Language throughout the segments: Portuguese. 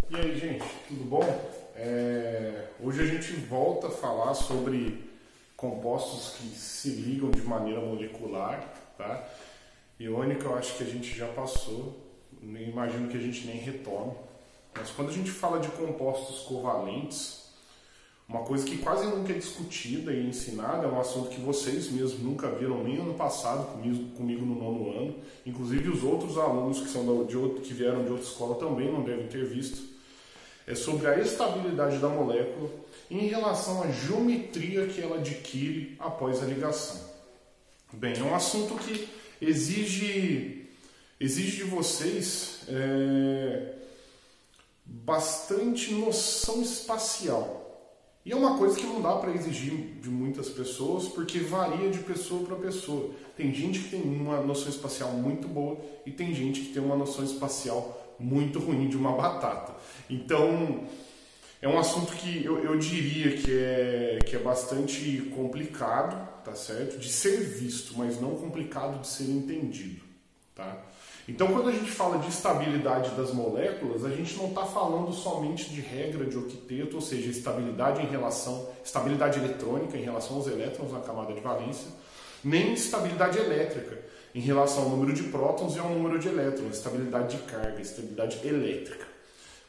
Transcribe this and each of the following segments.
E aí, gente, tudo bom? Hoje a gente volta a falar sobre compostos que se ligam de maneira molecular, tá? Iônica eu acho que a gente já passou, nem imagino que a gente nem retome. Mas quando a gente fala de compostos covalentes, uma coisa que quase nunca é discutida e ensinada, é um assunto que vocês mesmos nunca viram nem ano passado comigo no nono ano, inclusive os outros alunos que vieram de outra escola também não devem ter visto. É sobre a estabilidade da molécula em relação à geometria que ela adquire após a ligação. Bem, é um assunto que exige de vocês bastante noção espacial. E é uma coisa que não dá para exigir de muitas pessoas, porque varia de pessoa para pessoa. Tem gente que tem uma noção espacial muito boa e tem gente que tem uma noção espacial muito ruim de uma batata. Então, é um assunto que eu diria que é bastante complicado, tá certo? De ser visto, mas não complicado de ser entendido, tá? Então, quando a gente fala de estabilidade das moléculas, a gente não está falando somente de regra de octeto, ou seja, estabilidade eletrônica em relação aos elétrons na camada de valência, nem estabilidade elétrica em relação ao número de prótons e ao número de elétrons, estabilidade de carga, estabilidade elétrica.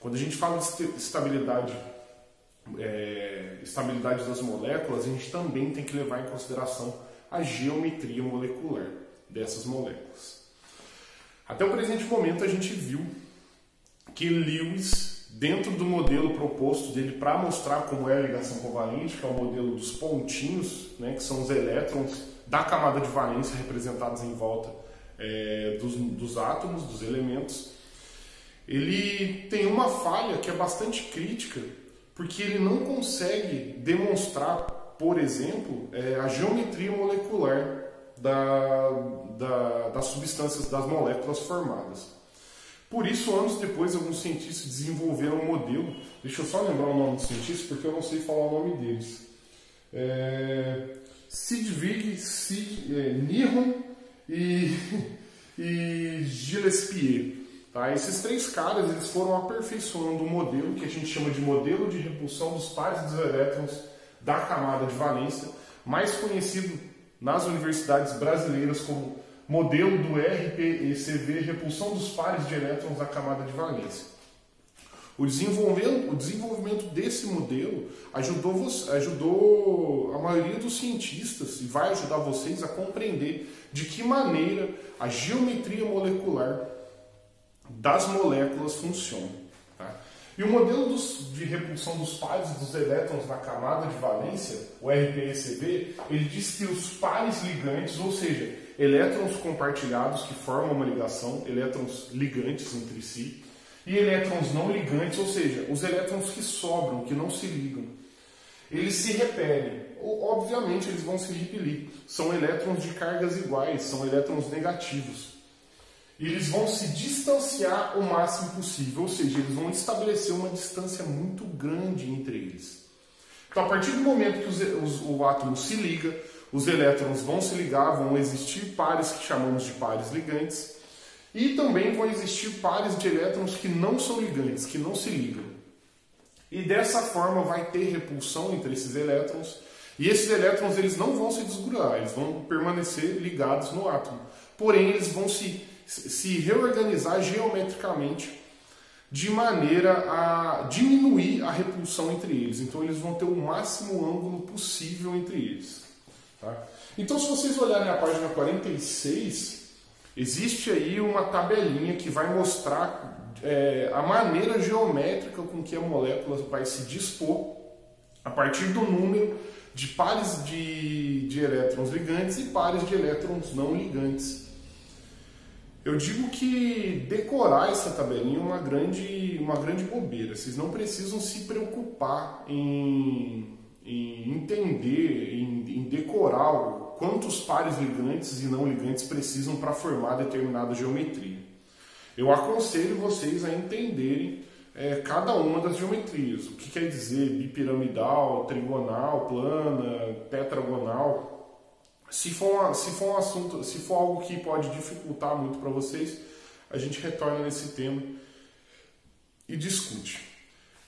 Quando a gente fala de estabilidade das moléculas, a gente também tem que levar em consideração a geometria molecular dessas moléculas. Até o presente momento a gente viu que Lewis, dentro do modelo proposto dele para mostrar como é a ligação covalente, que é o modelo dos pontinhos, né, que são os elétrons da camada de valência representados em volta dos átomos, dos elementos, ele tem uma falha que é bastante crítica, porque ele não consegue demonstrar, por exemplo, a geometria molecular das substâncias, das moléculas formadas. Por isso, anos depois, alguns cientistas desenvolveram um modelo. Deixa eu só lembrar o nome dos cientistas, porque eu não sei falar o nome deles. Sidwig, Nihon e Gillespie. Tá? Esses três caras eles foram aperfeiçoando um modelo que a gente chama de modelo de repulsão dos pares dos elétrons da camada de valência, mais conhecido nas universidades brasileiras como modelo do RPECV, repulsão dos pares de elétrons da camada de valência. O desenvolvimento desse modelo ajudou a maioria dos cientistas e vai ajudar vocês a compreender de que maneira a geometria molecular das moléculas funciona. Tá? E o modelo de repulsão dos pares dos elétrons na camada de valência, o RPECV, ele diz que os pares ligantes, ou seja, elétrons compartilhados que formam uma ligação, elétrons ligantes entre si, e elétrons não ligantes, ou seja, os elétrons que sobram, que não se ligam, eles se repelem. Obviamente eles vão se repelir. São elétrons de cargas iguais, são elétrons negativos. E eles vão se distanciar o máximo possível, ou seja, eles vão estabelecer uma distância muito grande entre eles. Então, a partir do momento que o átomo se liga, os elétrons vão se ligar, vão existir pares que chamamos de pares ligantes, e também vão existir pares de elétrons que não são ligantes, que não se ligam. E dessa forma vai ter repulsão entre esses elétrons, e esses elétrons eles não vão se desgrudar, eles vão permanecer ligados no átomo. Porém, eles vão se reorganizar geometricamente de maneira a diminuir a repulsão entre eles. Então eles vão ter o máximo ângulo possível entre eles. Tá? Então se vocês olharem a página 46, existe aí uma tabelinha que vai mostrar a maneira geométrica com que a molécula vai se dispor a partir do número de pares de elétrons ligantes e pares de elétrons não ligantes. Eu digo que decorar essa tabelinha é uma grande bobeira. Vocês não precisam se preocupar em entender, em decorar quantos pares ligantes e não ligantes precisam para formar determinada geometria. Eu aconselho vocês a entenderem cada uma das geometrias. O que quer dizer bipiramidal, trigonal, plana, tetragonal. Se for um assunto, se for algo que pode dificultar muito para vocês, a gente retorna nesse tema e discute.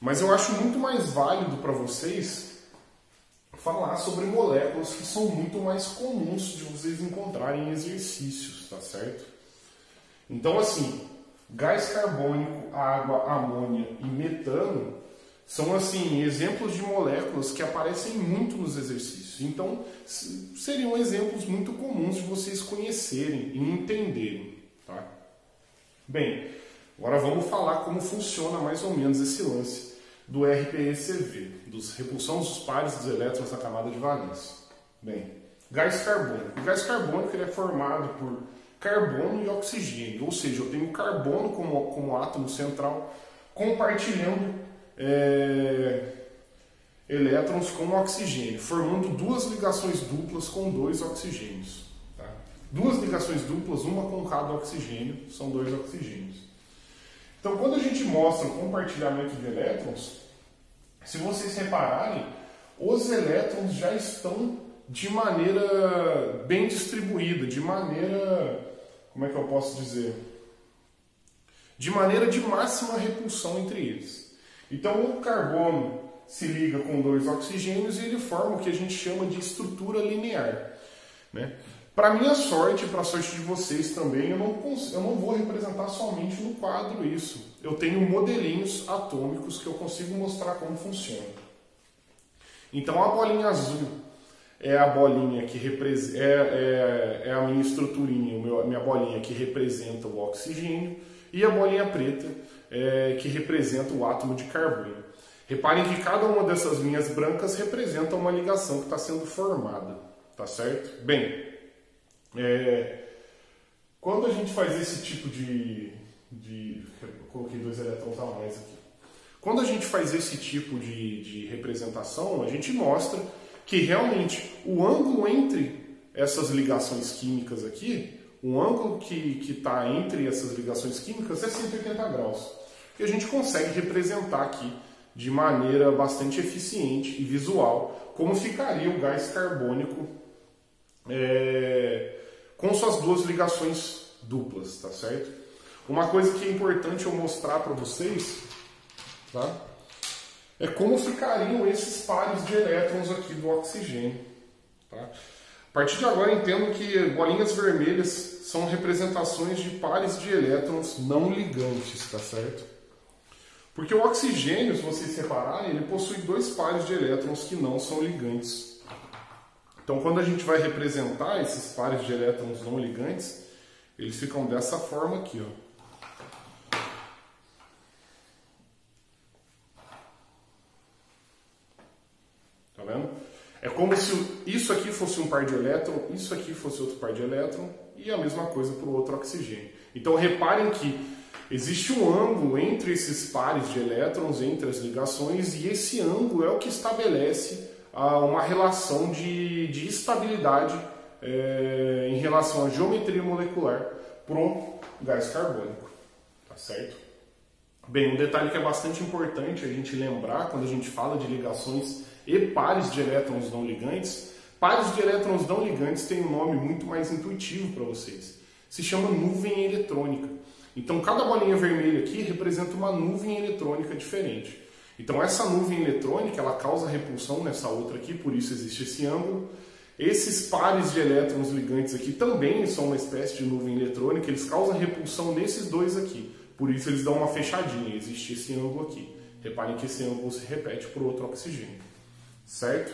Mas eu acho muito mais válido para vocês falar sobre moléculas que são muito mais comuns de vocês encontrarem em exercícios, tá certo? Então, assim, gás carbônico, água, amônia e metano são, assim, exemplos de moléculas que aparecem muito nos exercícios. Então, seriam exemplos muito comuns de vocês conhecerem e entenderem, tá? Bem, agora vamos falar como funciona mais ou menos esse lance do RPECV, repulsão dos pares dos elétrons na camada de valência. Bem, gás carbônico. O gás carbônico ele é formado por carbono e oxigênio, ou seja, eu tenho carbono como átomo central compartilhando elétrons com oxigênio, formando duas ligações duplas com dois oxigênios. Tá? Duas ligações duplas, uma com cada oxigênio, são dois oxigênios. Então, quando a gente mostra o compartilhamento de elétrons, se vocês repararem, os elétrons já estão de maneira bem distribuída, de maneira, como é que eu posso dizer? De maneira de máxima repulsão entre eles. Então, o carbono se liga com dois oxigênios e ele forma o que a gente chama de estrutura linear, né? Para minha sorte e para a sorte de vocês também, eu não vou representar somente no quadro isso. Eu tenho modelinhos atômicos que eu consigo mostrar como funciona. Então a bolinha azul é a bolinha que é a minha estruturinha, minha bolinha que representa o oxigênio, e a bolinha preta que representa o átomo de carbono. Reparem que cada uma dessas linhas brancas representa uma ligação que está sendo formada, tá certo? Bem, quando a gente faz esse tipo eu coloquei dois elétrons a mais aqui. Quando a gente faz esse tipo de representação, a gente mostra que realmente o ângulo entre essas ligações químicas aqui, o ângulo que está entre essas ligações químicas é 180 graus. E a gente consegue representar aqui de maneira bastante eficiente e visual como ficaria o gás carbônico com suas duas ligações duplas, tá certo? Uma coisa que é importante eu mostrar para vocês, tá? É como ficariam esses pares de elétrons aqui do oxigênio, tá? A partir de agora entendo que bolinhas vermelhas são representações de pares de elétrons não ligantes, tá certo? Porque o oxigênio, se vocês separarem, ele possui dois pares de elétrons que não são ligantes. Então, quando a gente vai representar esses pares de elétrons não ligantes, eles ficam dessa forma aqui, ó. Tá vendo? É como se isso aqui fosse um par de elétron, isso aqui fosse outro par de elétron, e a mesma coisa para o outro oxigênio. Então, reparem que existe um ângulo entre esses pares de elétrons, entre as ligações, e esse ângulo é o que estabelece uma relação de estabilidade em relação à geometria molecular pro gás carbônico, tá certo? Bem, um detalhe que é bastante importante a gente lembrar quando a gente fala de ligações e pares de elétrons não ligantes, pares de elétrons não ligantes têm um nome muito mais intuitivo para vocês, se chama nuvem eletrônica. Então cada bolinha vermelha aqui representa uma nuvem eletrônica diferente. Então essa nuvem eletrônica ela causa repulsão nessa outra aqui, por isso existe esse ângulo. Esses pares de elétrons ligantes aqui também são uma espécie de nuvem eletrônica, eles causam repulsão nesses dois aqui, por isso eles dão uma fechadinha, existe esse ângulo aqui. Reparem que esse ângulo se repete para o outro oxigênio, certo?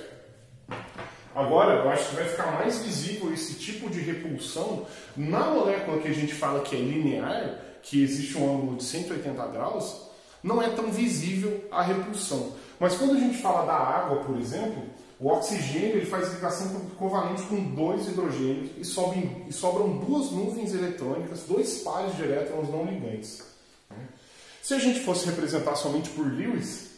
Agora, eu acho que vai ficar mais visível esse tipo de repulsão na molécula que a gente fala que é linear, que existe um ângulo de 180 graus, não é tão visível a repulsão. Mas quando a gente fala da água, por exemplo, o oxigênio ele faz ligação covalente com dois hidrogênios e sobram duas nuvens eletrônicas, dois pares de elétrons não ligantes. Se a gente fosse representar somente por Lewis,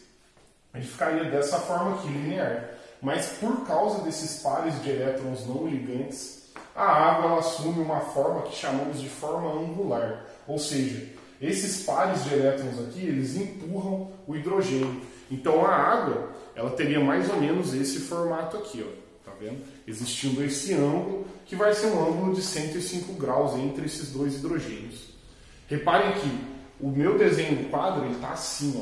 ele ficaria dessa forma aqui, linear. Mas por causa desses pares de elétrons não ligantes, a água ela assume uma forma que chamamos de forma angular. Ou seja, esses pares de elétrons aqui, eles empurram o hidrogênio. Então a água, ela teria mais ou menos esse formato aqui, ó. Tá vendo? Existindo esse ângulo, que vai ser um ângulo de 105 graus entre esses dois hidrogênios. Reparem que o meu desenho do quadro está assim, ó.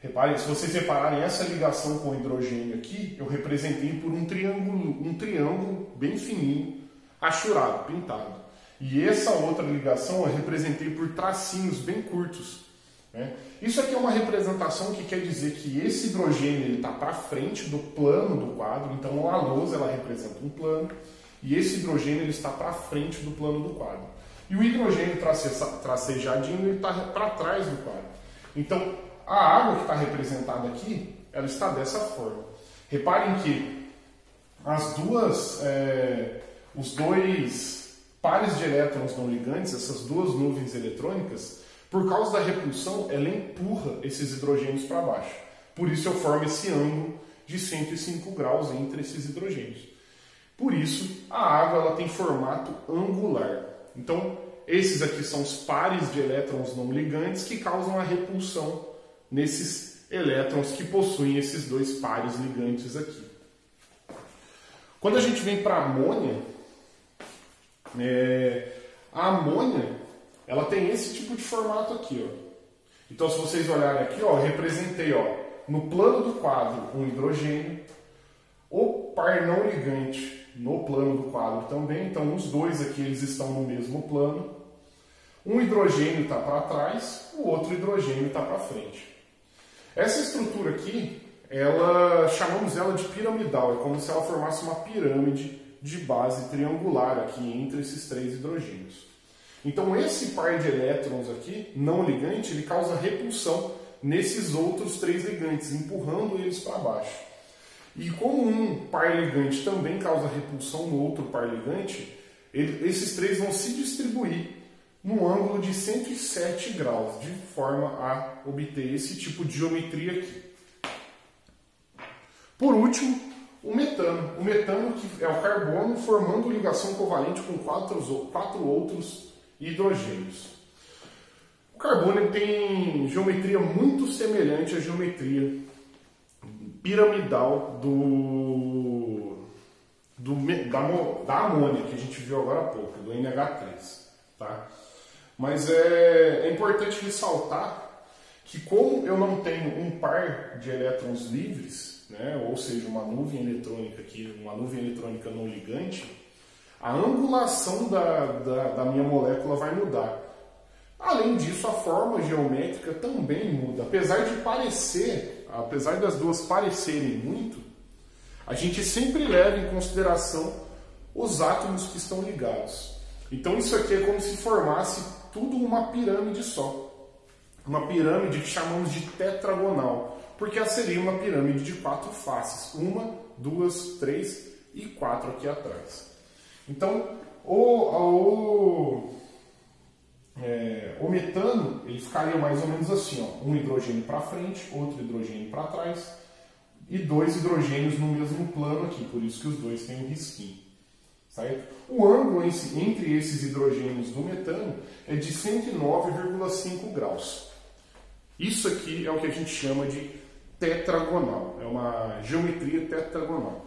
Reparem, se vocês repararem, essa ligação com o hidrogênio aqui, eu representei por um triângulo bem fininho, achurado, pintado. E essa outra ligação eu representei por tracinhos bem curtos. Né? Isso aqui é uma representação que quer dizer que esse hidrogênio está para frente do plano do quadro, então a lousa ela representa um plano, e esse hidrogênio ele está para frente do plano do quadro. E o hidrogênio tracejadinho ele está para trás do quadro. Então, a água que está representada aqui, ela está dessa forma. Reparem que os dois pares de elétrons não ligantes, essas duas nuvens eletrônicas, por causa da repulsão, ela empurra esses hidrogênios para baixo. Por isso eu formo esse ângulo de 105 graus entre esses hidrogênios. Por isso, a água ela tem formato angular. Então, esses aqui são os pares de elétrons não ligantes que causam a repulsão nesses elétrons que possuem esses dois pares ligantes aqui. Quando a gente vem para a amônia ela tem esse tipo de formato aqui, ó. Então, se vocês olharem aqui, ó, eu representei, ó, no plano do quadro um hidrogênio, o par não ligante no plano do quadro também. Então, os dois aqui eles estão no mesmo plano. Um hidrogênio está para trás, o outro hidrogênio está para frente. Essa estrutura aqui, chamamos ela de piramidal. É como se ela formasse uma pirâmide de base triangular aqui entre esses três hidrogênios. Então esse par de elétrons aqui, não ligante, ele causa repulsão nesses outros três ligantes, empurrando eles para baixo. E como um par ligante também causa repulsão no outro par ligante, esses três vão se distribuir num ângulo de 107 graus, de forma a obter esse tipo de geometria aqui. Por último, o metano. O metano que é o carbono formando ligação covalente com quatro outros hidrogênios. O carbono ele tem geometria muito semelhante à geometria piramidal da amônia, que a gente viu agora há pouco, do NH3. Tá? Mas é importante ressaltar que, como eu não tenho um par de elétrons livres, né, ou seja, uma nuvem eletrônica aqui, uma nuvem eletrônica não ligante, a angulação da minha molécula vai mudar. Além disso, a forma geométrica também muda. Apesar das duas parecerem muito, a gente sempre leva em consideração os átomos que estão ligados. Então isso aqui é como se formasse tudo uma pirâmide só. Uma pirâmide que chamamos de tetragonal, porque ela seria uma pirâmide de 4 faces. 1, 2, 3 e 4 aqui atrás. Então, o metano ele ficaria mais ou menos assim, ó, um hidrogênio para frente, outro hidrogênio para trás e 2 hidrogênios no mesmo plano aqui, por isso que os dois têm um risquinho. Certo? O ângulo entre esses hidrogênios do metano é de 109,5 graus. Isso aqui é o que a gente chama de tetragonal, é uma geometria tetragonal.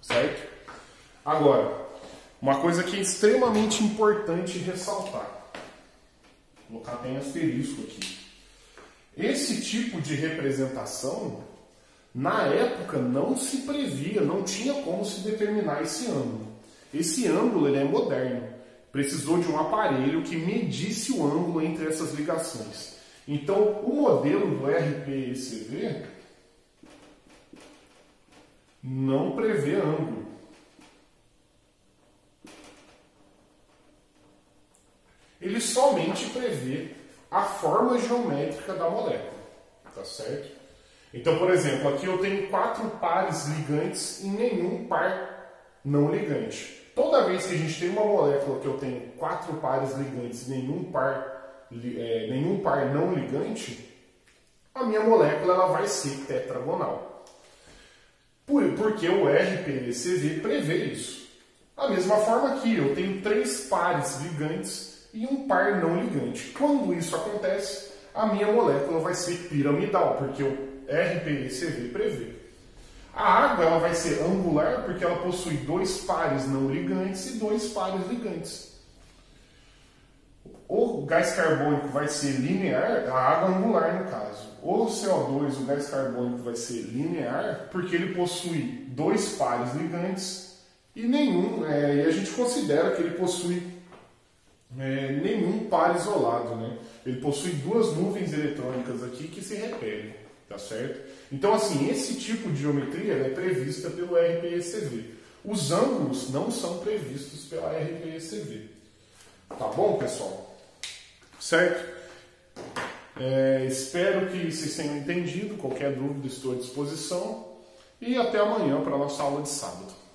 Certo? Agora, uma coisa que é extremamente importante ressaltar. Vou colocar até em asterisco aqui. Esse tipo de representação, na época, não se previa, não tinha como se determinar esse ângulo. Esse ângulo ele é moderno. Precisou de um aparelho que medisse o ângulo entre essas ligações. Então, o modelo do RPECV não prevê ângulo. Ele somente prevê a forma geométrica da molécula, tá certo? Então, por exemplo, aqui eu tenho 4 pares ligantes e nenhum par não ligante. Toda vez que a gente tem uma molécula que eu tenho 4 pares ligantes e nenhum par não ligante, a minha molécula ela vai ser tetragonal. Porque o RPECV prevê isso. Da mesma forma aqui, eu tenho 3 pares ligantes e um par não ligante. Quando isso acontece, a minha molécula vai ser piramidal, porque o RPECV prevê. A água ela vai ser angular, porque ela possui 2 pares não ligantes e 2 pares ligantes. o gás carbônico vai ser linear, a água angular no caso. O CO2, o gás carbônico, vai ser linear porque ele possui dois pares ligantes e e a gente considera que ele possui nenhum par isolado, né? Ele possui duas nuvens eletrônicas aqui que se repelem, tá certo? Então, assim, esse tipo de geometria é prevista pelo RPECV. Os ângulos não são previstos pela RPECV. Tá bom, pessoal? Certo? Espero que vocês tenham entendido. Qualquer dúvida, estou à disposição. E até amanhã para a nossa aula de sábado.